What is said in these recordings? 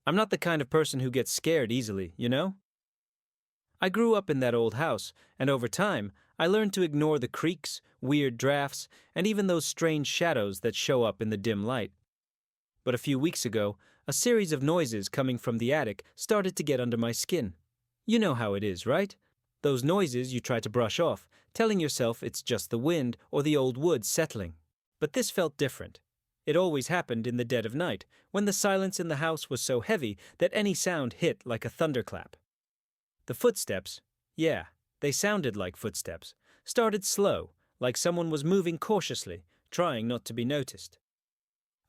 I'm not the kind of person who gets scared easily, you know? I grew up in that old house, and over time, I learned to ignore the creaks, weird drafts, and even those strange shadows that show up in the dim light. But a few weeks ago, a series of noises coming from the attic started to get under my skin. You know how it is, right? Those noises you try to brush off, telling yourself it's just the wind or the old wood settling. But this felt different. It always happened in the dead of night, when the silence in the house was so heavy that any sound hit like a thunderclap. The footsteps, yeah, they sounded like footsteps, started slow, like someone was moving cautiously, trying not to be noticed.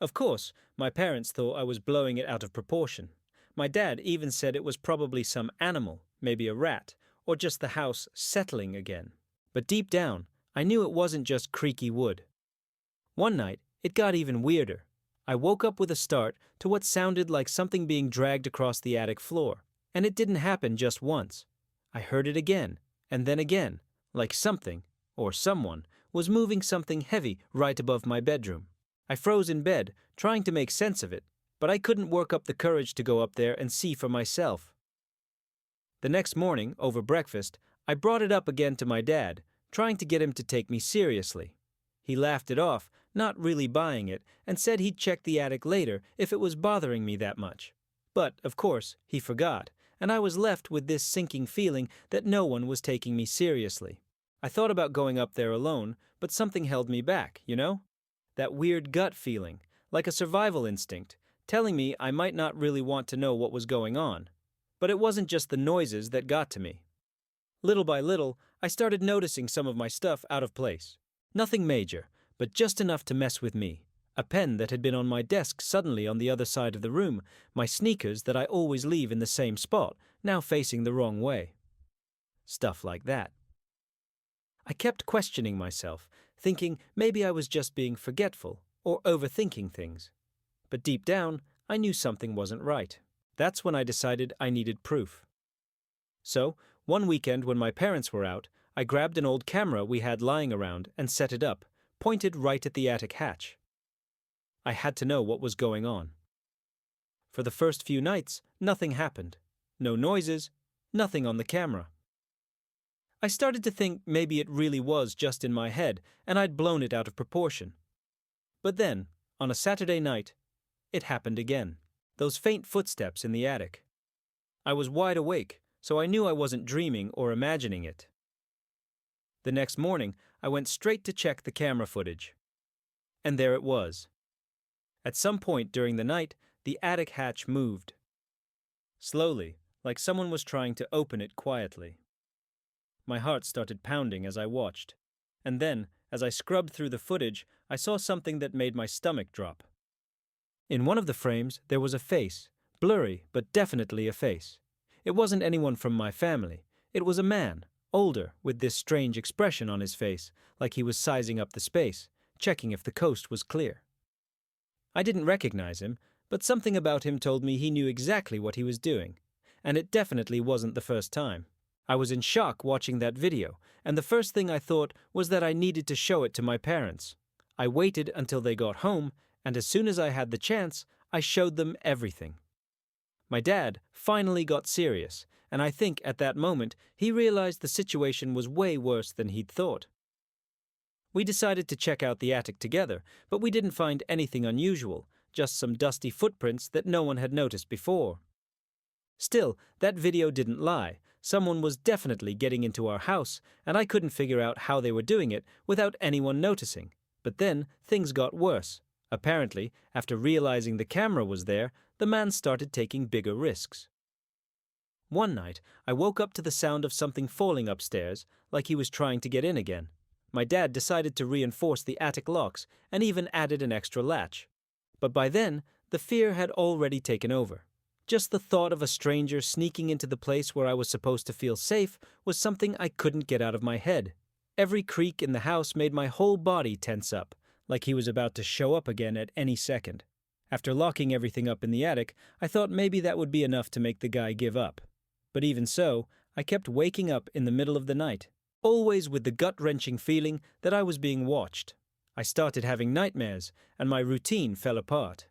Of course, my parents thought I was blowing it out of proportion. My dad even said it was probably some animal, maybe a rat, or just the house settling again. But deep down, I knew it wasn't just creaky wood. One night, it got even weirder. I woke up with a start to what sounded like something being dragged across the attic floor. And it didn't happen just once. I heard it again, and then again, like something, or someone, was moving something heavy right above my bedroom. I froze in bed, trying to make sense of it, but I couldn't work up the courage to go up there and see for myself. The next morning, over breakfast, I brought it up again to my dad, trying to get him to take me seriously. He laughed it off, not really buying it, and said he'd check the attic later if it was bothering me that much. But, of course, he forgot, and I was left with this sinking feeling that no one was taking me seriously. I thought about going up there alone, but something held me back, you know? That weird gut feeling, like a survival instinct, telling me I might not really want to know what was going on. But it wasn't just the noises that got to me. Little by little, I started noticing some of my stuff out of place. Nothing major, but just enough to mess with me. A pen that had been on my desk suddenly on the other side of the room, my sneakers that I always leave in the same spot, now facing the wrong way. Stuff like that. I kept questioning myself, thinking maybe I was just being forgetful or overthinking things. But deep down, I knew something wasn't right. That's when I decided I needed proof. So, one weekend when my parents were out, I grabbed an old camera we had lying around and set it up, pointed right at the attic hatch. I had to know what was going on. For the first few nights, nothing happened. No noises, nothing on the camera. I started to think maybe it really was just in my head and I'd blown it out of proportion. But then, on a Saturday night, it happened again. Those faint footsteps in the attic. I was wide awake, so I knew I wasn't dreaming or imagining it. The next morning, I went straight to check the camera footage. And there it was. At some point during the night, the attic hatch moved. Slowly, like someone was trying to open it quietly. My heart started pounding as I watched. And then, as I scrubbed through the footage, I saw something that made my stomach drop. In one of the frames, there was a face, blurry, but definitely a face. It wasn't anyone from my family. It was a man, older, with this strange expression on his face, like he was sizing up the space, checking if the coast was clear. I didn't recognize him, but something about him told me he knew exactly what he was doing, and it definitely wasn't the first time. I was in shock watching that video, and the first thing I thought was that I needed to show it to my parents. I waited until they got home, and as soon as I had the chance, I showed them everything. My dad finally got serious, and I think at that moment he realized the situation was way worse than he'd thought. We decided to check out the attic together, but we didn't find anything unusual, just some dusty footprints that no one had noticed before. Still, that video didn't lie. Someone was definitely getting into our house, and I couldn't figure out how they were doing it without anyone noticing. But then, things got worse. Apparently, after realizing the camera was there, the man started taking bigger risks. One night, I woke up to the sound of something falling upstairs, like he was trying to get in again. My dad decided to reinforce the attic locks and even added an extra latch. But by then, the fear had already taken over. Just the thought of a stranger sneaking into the place where I was supposed to feel safe was something I couldn't get out of my head. Every creak in the house made my whole body tense up, like he was about to show up again at any second. After locking everything up in the attic, I thought maybe that would be enough to make the guy give up. But even so, I kept waking up in the middle of the night, always with the gut-wrenching feeling that I was being watched. I started having nightmares, and my routine fell apart.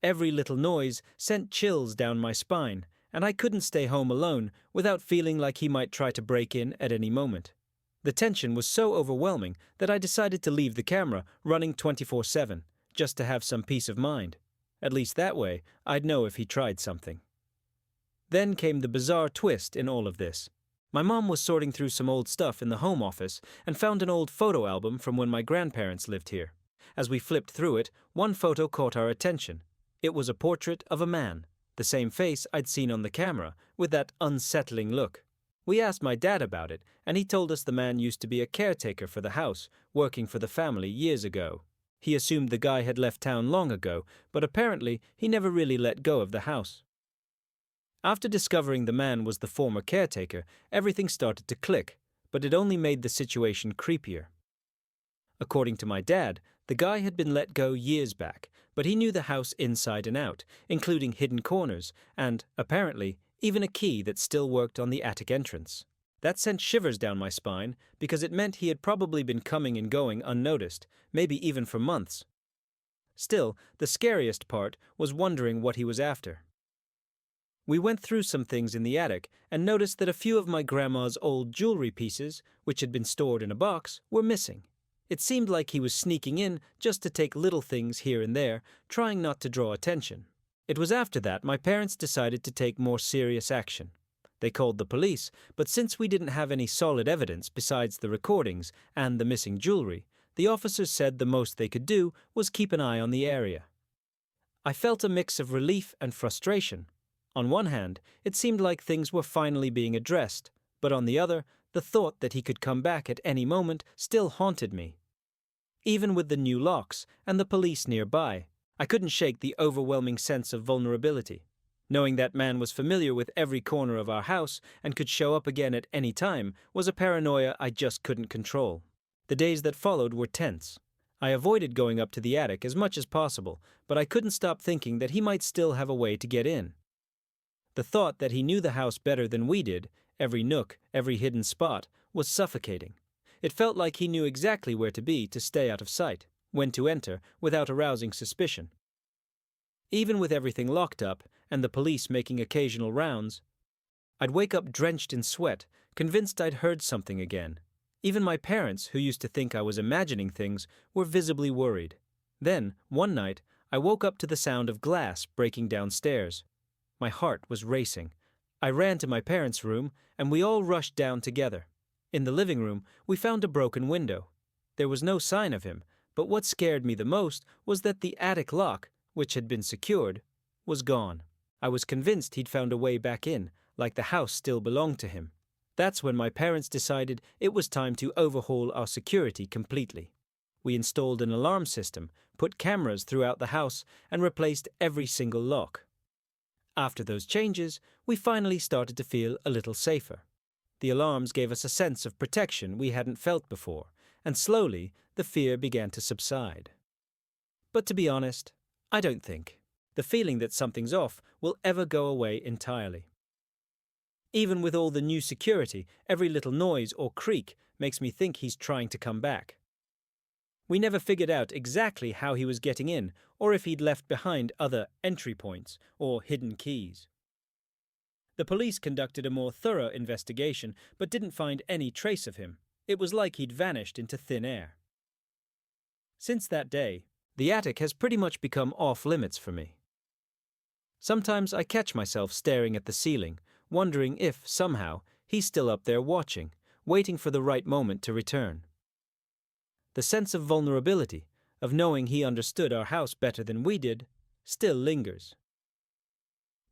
Every little noise sent chills down my spine, and I couldn't stay home alone without feeling like he might try to break in at any moment. The tension was so overwhelming that I decided to leave the camera running 24/7, just to have some peace of mind. At least that way, I'd know if he tried something. Then came the bizarre twist in all of this. My mom was sorting through some old stuff in the home office and found an old photo album from when my grandparents lived here. As we flipped through it, one photo caught our attention. It was a portrait of a man, the same face I'd seen on the camera, with that unsettling look. We asked my dad about it, and he told us the man used to be a caretaker for the house, working for the family years ago. He assumed the guy had left town long ago, but apparently he never really let go of the house. After discovering the man was the former caretaker, everything started to click, but it only made the situation creepier. According to my dad, the guy had been let go years back, but he knew the house inside and out, including hidden corners, and, apparently, even a key that still worked on the attic entrance. That sent shivers down my spine because it meant he had probably been coming and going unnoticed, maybe even for months. Still, the scariest part was wondering what he was after. We went through some things in the attic and noticed that a few of my grandma's old jewelry pieces, which had been stored in a box, were missing. It seemed like he was sneaking in just to take little things here and there, trying not to draw attention. It was after that my parents decided to take more serious action. They called the police, but since we didn't have any solid evidence besides the recordings and the missing jewelry, the officers said the most they could do was keep an eye on the area. I felt a mix of relief and frustration. On one hand, it seemed like things were finally being addressed, but on the other, the thought that he could come back at any moment still haunted me. Even with the new locks and the police nearby, I couldn't shake the overwhelming sense of vulnerability. Knowing that man was familiar with every corner of our house and could show up again at any time was a paranoia I just couldn't control. The days that followed were tense. I avoided going up to the attic as much as possible, but I couldn't stop thinking that he might still have a way to get in. The thought that he knew the house better than we did, every nook, every hidden spot, was suffocating. It felt like he knew exactly where to be to stay out of sight, when to enter without arousing suspicion. Even with everything locked up and the police making occasional rounds, I'd wake up drenched in sweat, convinced I'd heard something again. Even my parents, who used to think I was imagining things, were visibly worried. Then, one night, I woke up to the sound of glass breaking downstairs. My heart was racing. I ran to my parents' room, and we all rushed down together. In the living room, we found a broken window. There was no sign of him, but what scared me the most was that the attic lock, which had been secured, was gone. I was convinced he'd found a way back in, like the house still belonged to him. That's when my parents decided it was time to overhaul our security completely. We installed an alarm system, put cameras throughout the house, and replaced every single lock. After those changes, we finally started to feel a little safer. The alarms gave us a sense of protection we hadn't felt before, and slowly the fear began to subside. But to be honest, I don't think the feeling that something's off will ever go away entirely. Even with all the new security, every little noise or creak makes me think he's trying to come back. We never figured out exactly how he was getting in, or if he'd left behind other entry points or hidden keys. The police conducted a more thorough investigation, but didn't find any trace of him. It was like he'd vanished into thin air. Since that day, the attic has pretty much become off-limits for me. Sometimes I catch myself staring at the ceiling, wondering if, somehow, he's still up there watching, waiting for the right moment to return. The sense of vulnerability, of knowing he understood our house better than we did, still lingers.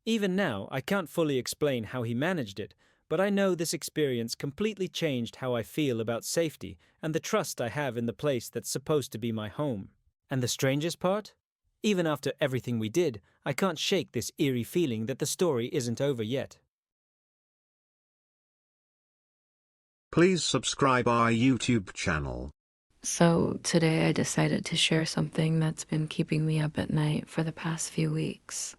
Even now, I can't fully explain how he managed it, but I know this experience completely changed how I feel about safety and the trust I have in the place that's supposed to be my home. And the strangest part? Even after everything we did, I can't shake this eerie feeling that the story isn't over yet. Please subscribe our YouTube channel. So today I decided to share something that's been keeping me up at night for the past few weeks.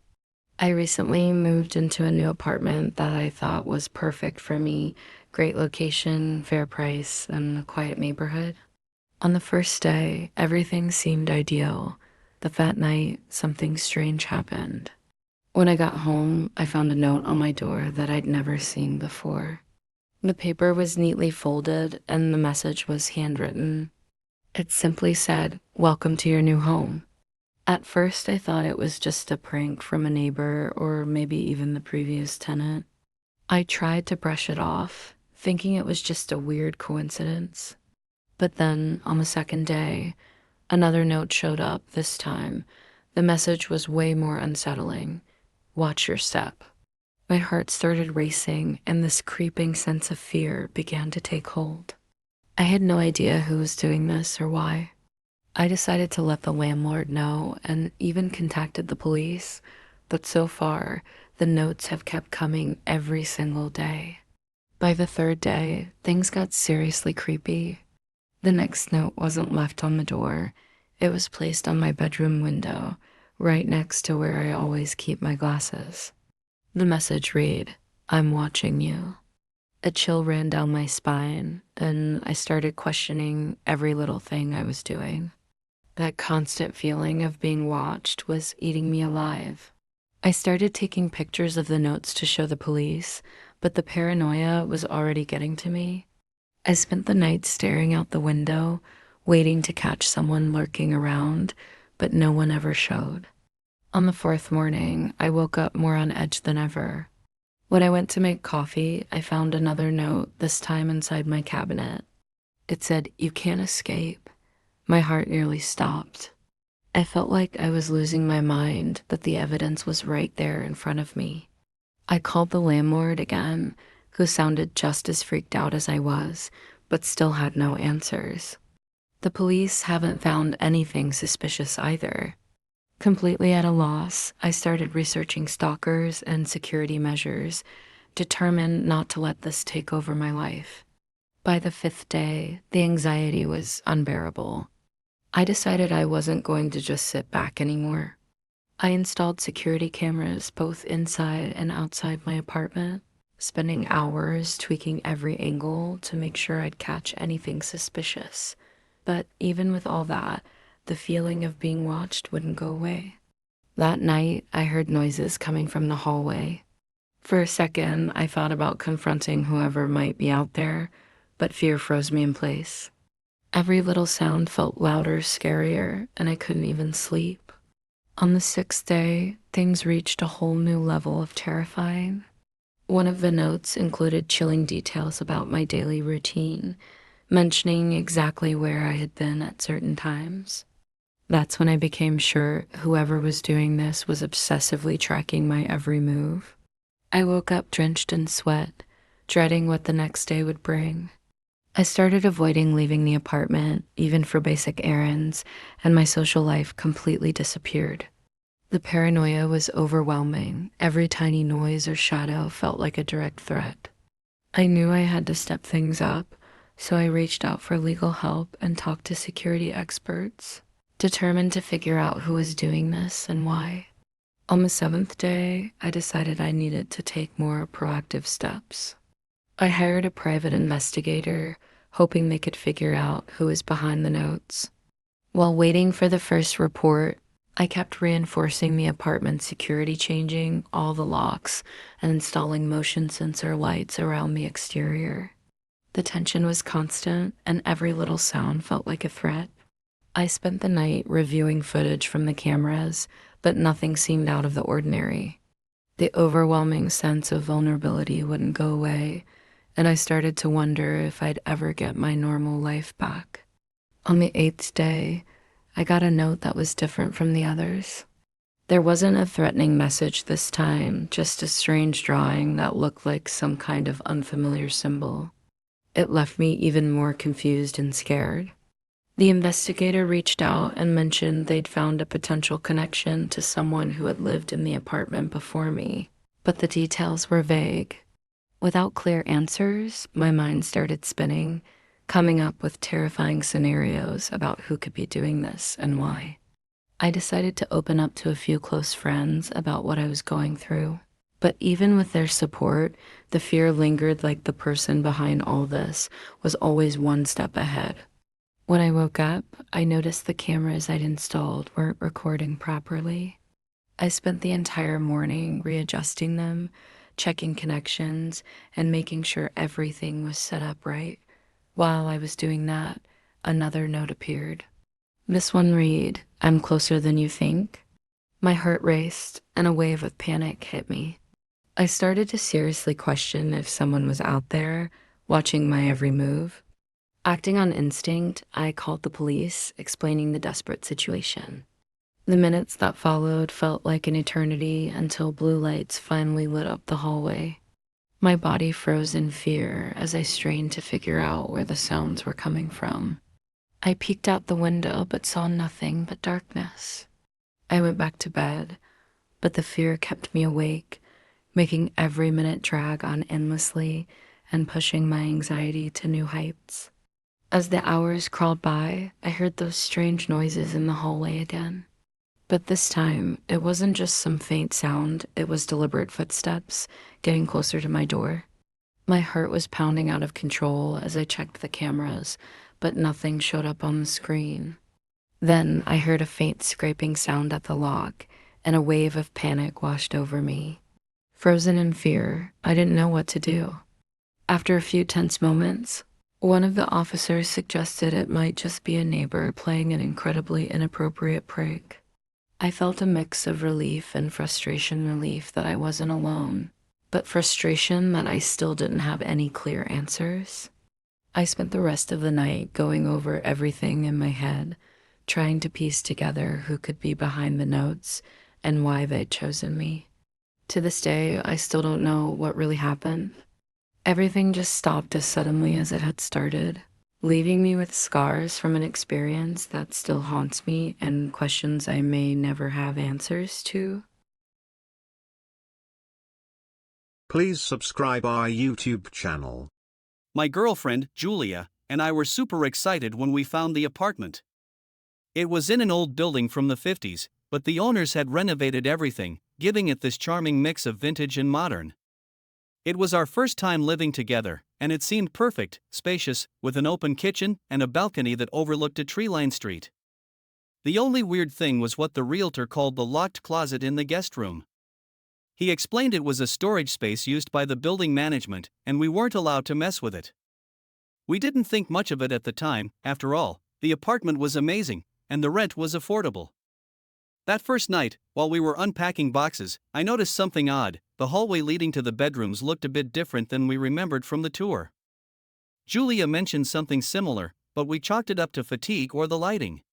I recently moved into a new apartment that I thought was perfect for me. Great location, fair price, and a quiet neighborhood. On the first day, everything seemed ideal. but that night, something strange happened. When I got home, I found a note on my door that I'd never seen before. The paper was neatly folded, and the message was handwritten. It simply said, "Welcome to your new home." At first, I thought it was just a prank from a neighbor or maybe even the previous tenant. I tried to brush it off, thinking it was just a weird coincidence. But then, on the second day, another note showed up this time. The message was way more unsettling. "Watch your step." My heart started racing, and this creeping sense of fear began to take hold. I had no idea who was doing this or why. I decided to let the landlord know and even contacted the police, but so far, the notes have kept coming every single day. By the third day, things got seriously creepy. The next note wasn't left on the door. It was placed on my bedroom window, right next to where I always keep my glasses. The message read, "I'm watching you." A chill ran down my spine, and I started questioning every little thing I was doing. That constant feeling of being watched was eating me alive. I started taking pictures of the notes to show the police, but the paranoia was already getting to me. I spent the night staring out the window, waiting to catch someone lurking around, but no one ever showed. On the fourth morning, I woke up more on edge than ever. When I went to make coffee, I found another note, this time inside my cabinet. It said, "You can't escape." My heart nearly stopped. I felt like I was losing my mind, that the evidence was right there in front of me. I called the landlord again, who sounded just as freaked out as I was, but still had no answers. The police haven't found anything suspicious either. Completely at a loss, I started researching stalkers and security measures, determined not to let this take over my life. By the fifth day, the anxiety was unbearable. I decided I wasn't going to just sit back anymore. I installed security cameras both inside and outside my apartment, spending hours tweaking every angle to make sure I'd catch anything suspicious. But even with all that, the feeling of being watched wouldn't go away. That night, I heard noises coming from the hallway. For a second, I thought about confronting whoever might be out there, but fear froze me in place. Every little sound felt louder, scarier, and I couldn't even sleep. On the sixth day, things reached a whole new level of terrifying. One of the notes included chilling details about my daily routine, mentioning exactly where I had been at certain times. That's when I became sure whoever was doing this was obsessively tracking my every move. I woke up drenched in sweat, dreading what the next day would bring. I started avoiding leaving the apartment, even for basic errands, and my social life completely disappeared. The paranoia was overwhelming. Every tiny noise or shadow felt like a direct threat. I knew I had to step things up, so I reached out for legal help and talked to security experts, determined to figure out who was doing this and why. On the seventh day, I decided I needed to take more proactive steps. I hired a private investigator, hoping they could figure out who was behind the notes. While waiting for the first report, I kept reinforcing the apartment security, changing all the locks and installing motion sensor lights around the exterior. The tension was constant, and every little sound felt like a threat. I spent the night reviewing footage from the cameras, but nothing seemed out of the ordinary. The overwhelming sense of vulnerability wouldn't go away, and I started to wonder if I'd ever get my normal life back. On the eighth day, I got a note that was different from the others. There wasn't a threatening message this time, just a strange drawing that looked like some kind of unfamiliar symbol. It left me even more confused and scared. The investigator reached out and mentioned they'd found a potential connection to someone who had lived in the apartment before me, but the details were vague. Without clear answers, my mind started spinning, coming up with terrifying scenarios about who could be doing this and why. I decided to open up to a few close friends about what I was going through. But even with their support, the fear lingered, like the person behind all this was always one step ahead. When I woke up, I noticed the cameras I'd installed weren't recording properly. I spent the entire morning readjusting them, checking connections, and making sure everything was set up right. While I was doing that, another note appeared. This one read, "I'm closer than you think." My heart raced, and a wave of panic hit me. I started to seriously question if someone was out there, watching my every move. Acting on instinct, I called the police, explaining the desperate situation. The minutes that followed felt like an eternity until blue lights finally lit up the hallway. My body froze in fear as I strained to figure out where the sounds were coming from. I peeked out the window but saw nothing but darkness. I went back to bed, but the fear kept me awake, making every minute drag on endlessly and pushing my anxiety to new heights. As the hours crawled by, I heard those strange noises in the hallway again. But this time, it wasn't just some faint sound, it was deliberate footsteps getting closer to my door. My heart was pounding out of control as I checked the cameras, but nothing showed up on the screen. Then I heard a faint scraping sound at the lock, and a wave of panic washed over me. Frozen in fear, I didn't know what to do. After a few tense moments, one of the officers suggested it might just be a neighbor playing an incredibly inappropriate prank. I felt a mix of relief and relief that I wasn't alone, but frustration that I still didn't have any clear answers. I spent the rest of the night going over everything in my head, trying to piece together who could be behind the notes and why they'd chosen me. To this day, I still don't know what really happened. Everything just stopped as suddenly as it had started, leaving me with scars from an experience that still haunts me and questions I may never have answers to. Please subscribe our YouTube channel. My girlfriend, Julia, and I were super excited when we found the apartment. It was in an old building from the 50s, but the owners had renovated everything, giving it this charming mix of vintage and modern. It was our first time living together, and it seemed perfect, spacious, with an open kitchen and a balcony that overlooked a tree-lined street. The only weird thing was what the realtor called the locked closet in the guest room. He explained it was a storage space used by the building management, and we weren't allowed to mess with it. We didn't think much of it at the time. After all, the apartment was amazing, and the rent was affordable. That first night, while we were unpacking boxes, I noticed something odd. The hallway leading to the bedrooms looked a bit different than we remembered from the tour. Julia mentioned something similar, but we chalked it up to fatigue or the lighting.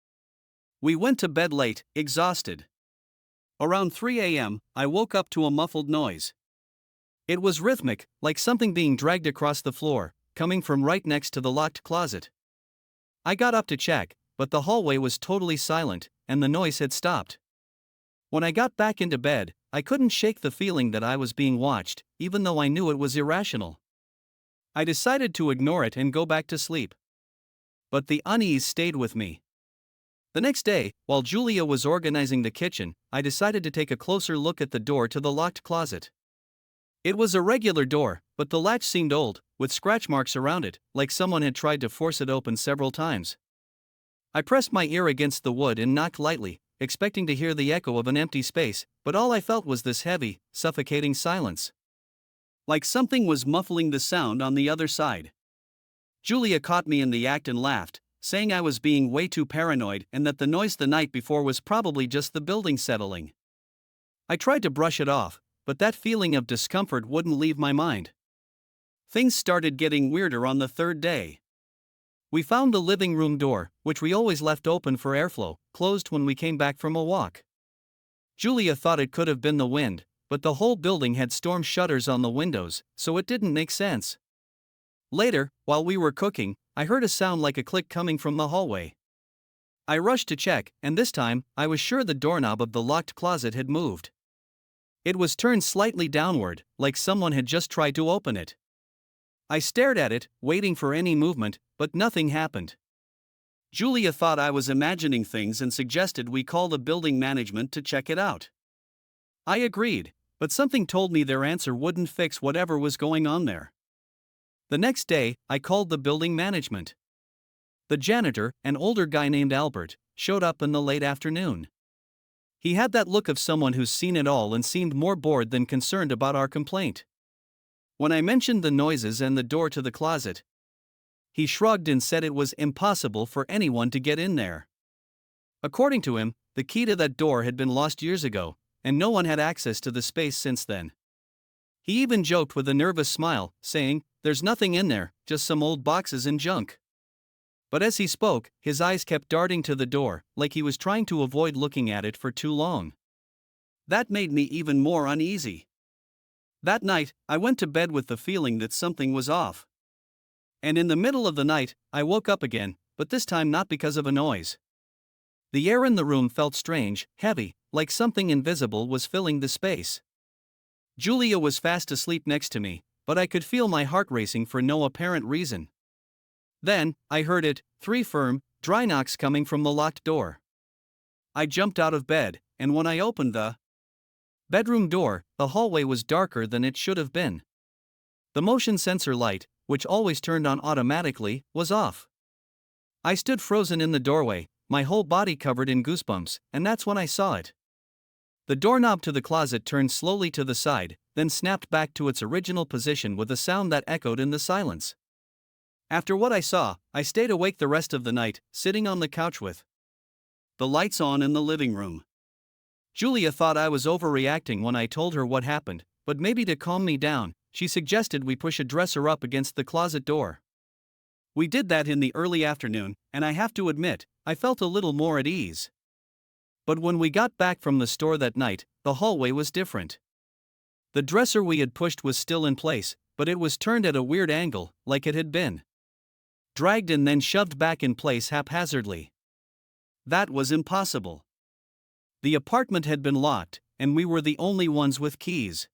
We went to bed late, exhausted. Around 3 a.m., I woke up to a muffled noise. It was rhythmic, like something being dragged across the floor, coming from right next to the locked closet. I got up to check, but the hallway was totally silent, and the noise had stopped. When I got back into bed, I couldn't shake the feeling that I was being watched, even though I knew it was irrational. I decided to ignore it and go back to sleep. But the unease stayed with me. The next day, while Julia was organizing the kitchen, I decided to take a closer look at the door to the locked closet. It was a regular door, but the latch seemed old, with scratch marks around it, like someone had tried to force it open several times. I pressed my ear against the wood and knocked lightly, expecting to hear the echo of an empty space, but all I felt was this heavy, suffocating silence. Like something was muffling the sound on the other side. Julia caught me in the act and laughed, saying I was being way too paranoid and that the noise the night before was probably just the building settling. I tried to brush it off, but that feeling of discomfort wouldn't leave my mind. Things started getting weirder on the third day. We found the living room door, which we always left open for airflow, closed when we came back from a walk. Julia thought it could have been the wind, but the whole building had storm shutters on the windows, so it didn't make sense. Later, while we were cooking, I heard a sound like a click coming from the hallway. I rushed to check, and this time, I was sure the doorknob of the locked closet had moved. It was turned slightly downward, like someone had just tried to open it. I stared at it, waiting for any movement, but nothing happened. Julia thought I was imagining things and suggested we call the building management to check it out. I agreed, but something told me their answer wouldn't fix whatever was going on there. The next day, I called the building management. The janitor, an older guy named Albert, showed up in the late afternoon. He had that look of someone who's seen it all and seemed more bored than concerned about our complaint. When I mentioned the noises and the door to the closet, he shrugged and said it was impossible for anyone to get in there. According to him, the key to that door had been lost years ago, and no one had access to the space since then. He even joked with a nervous smile, saying, "There's nothing in there, just some old boxes and junk." But as he spoke, his eyes kept darting to the door, like he was trying to avoid looking at it for too long. That made me even more uneasy. That night, I went to bed with the feeling that something was off. And in the middle of the night, I woke up again, but this time not because of a noise. The air in the room felt strange, heavy, like something invisible was filling the space. Julia was fast asleep next to me, but I could feel my heart racing for no apparent reason. Then, I heard it, 3 firm, dry knocks coming from the locked door. I jumped out of bed, and when I opened the bedroom door, the hallway was darker than it should have been. The motion sensor light, which always turned on automatically, was off. I stood frozen in the doorway, my whole body covered in goosebumps, and that's when I saw it. The doorknob to the closet turned slowly to the side, then snapped back to its original position with a sound that echoed in the silence. After what I saw, I stayed awake the rest of the night, sitting on the couch with the lights on in the living room. Julia thought I was overreacting when I told her what happened, but maybe to calm me down, she suggested we push a dresser up against the closet door. We did that in the early afternoon, and I have to admit, I felt a little more at ease. But when we got back from the store that night, the hallway was different. The dresser we had pushed was still in place, but it was turned at a weird angle, like it had been dragged and then shoved back in place haphazardly. That was impossible. The apartment had been locked, and we were the only ones with keys.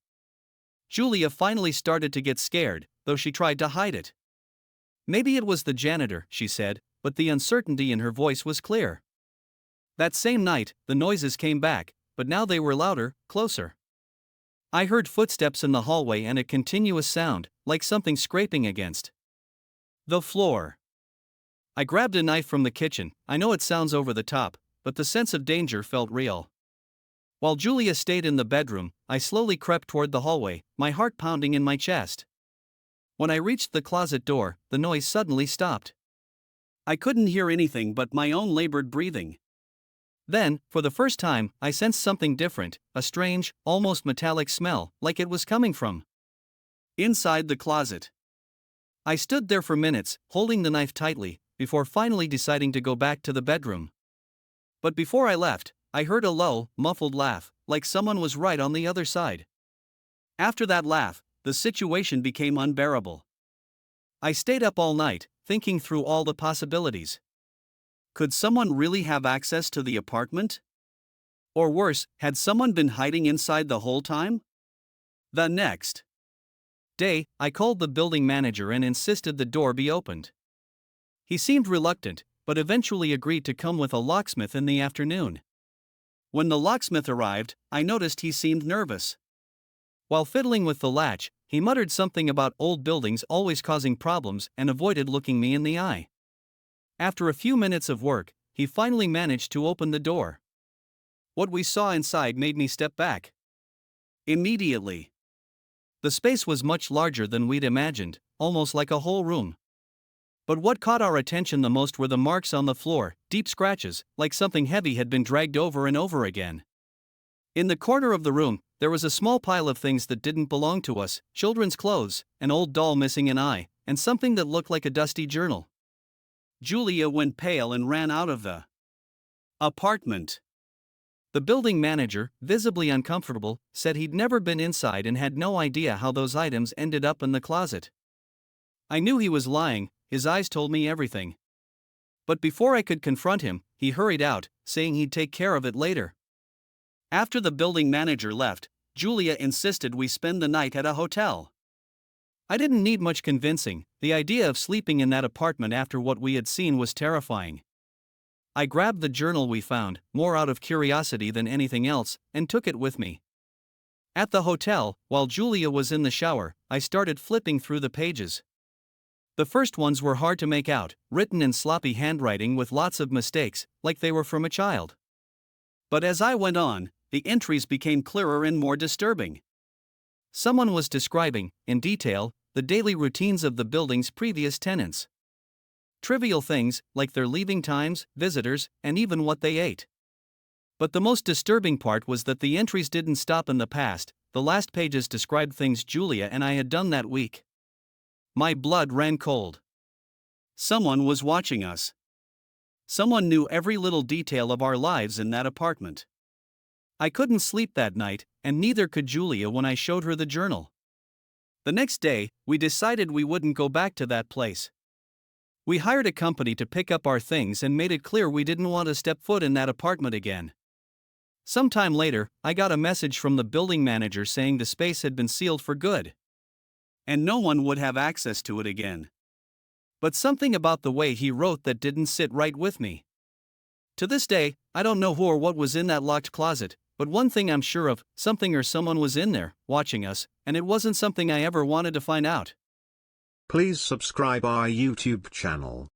Julia finally started to get scared, though she tried to hide it. Maybe it was the janitor, she said, but the uncertainty in her voice was clear. That same night, the noises came back, but now they were louder, closer. I heard footsteps in the hallway and a continuous sound, like something scraping against the floor. I grabbed a knife from the kitchen. I know it sounds over the top, but the sense of danger felt real. While Julia stayed in the bedroom, I slowly crept toward the hallway, my heart pounding in my chest. When I reached the closet door, the noise suddenly stopped. I couldn't hear anything but my own labored breathing. Then, for the first time, I sensed something different, a strange, almost metallic smell, like it was coming from inside the closet. I stood there for minutes, holding the knife tightly, before finally deciding to go back to the bedroom. But before I left, I heard a low, muffled laugh, like someone was right on the other side. After that laugh, the situation became unbearable. I stayed up all night, thinking through all the possibilities. Could someone really have access to the apartment? Or worse, had someone been hiding inside the whole time? The next day, I called the building manager and insisted the door be opened. He seemed reluctant, but eventually agreed to come with a locksmith in the afternoon. When the locksmith arrived, I noticed he seemed nervous. While fiddling with the latch, he muttered something about old buildings always causing problems and avoided looking me in the eye. After a few minutes of work, he finally managed to open the door. What we saw inside made me step back immediately. The space was much larger than we'd imagined, almost like a whole room. But what caught our attention the most were the marks on the floor, deep scratches, like something heavy had been dragged over and over again. In the corner of the room, there was a small pile of things that didn't belong to us: children's clothes, an old doll missing an eye, and something that looked like a dusty journal. Julia went pale and ran out of the apartment. The building manager, visibly uncomfortable, said he'd never been inside and had no idea how those items ended up in the closet. I knew he was lying, his eyes told me everything. But before I could confront him, he hurried out, saying he'd take care of it later. After the building manager left, Julia insisted we spend the night at a hotel. I didn't need much convincing. The idea of sleeping in that apartment after what we had seen was terrifying. I grabbed the journal we found, more out of curiosity than anything else, and took it with me. At the hotel, while Julia was in the shower, I started flipping through the pages. The first ones were hard to make out, written in sloppy handwriting with lots of mistakes, like they were from a child. But as I went on, the entries became clearer and more disturbing. Someone was describing, in detail, the daily routines of the building's previous tenants. Trivial things, like their leaving times, visitors, and even what they ate. But the most disturbing part was that the entries didn't stop in the past. The last pages described things Julia and I had done that week. My blood ran cold. Someone was watching us. Someone knew every little detail of our lives in that apartment. I couldn't sleep that night, and neither could Julia when I showed her the journal. The next day, we decided we wouldn't go back to that place. We hired a company to pick up our things and made it clear we didn't want to step foot in that apartment again. Sometime later, I got a message from the building manager saying the space had been sealed for good, and no one would have access to it again. But something about the way he wrote that didn't sit right with me. To this day, I don't know who or what was in that locked closet, but one thing I'm sure of, something or someone was in there, watching us, and it wasn't something I ever wanted to find out. Please subscribe our YouTube channel.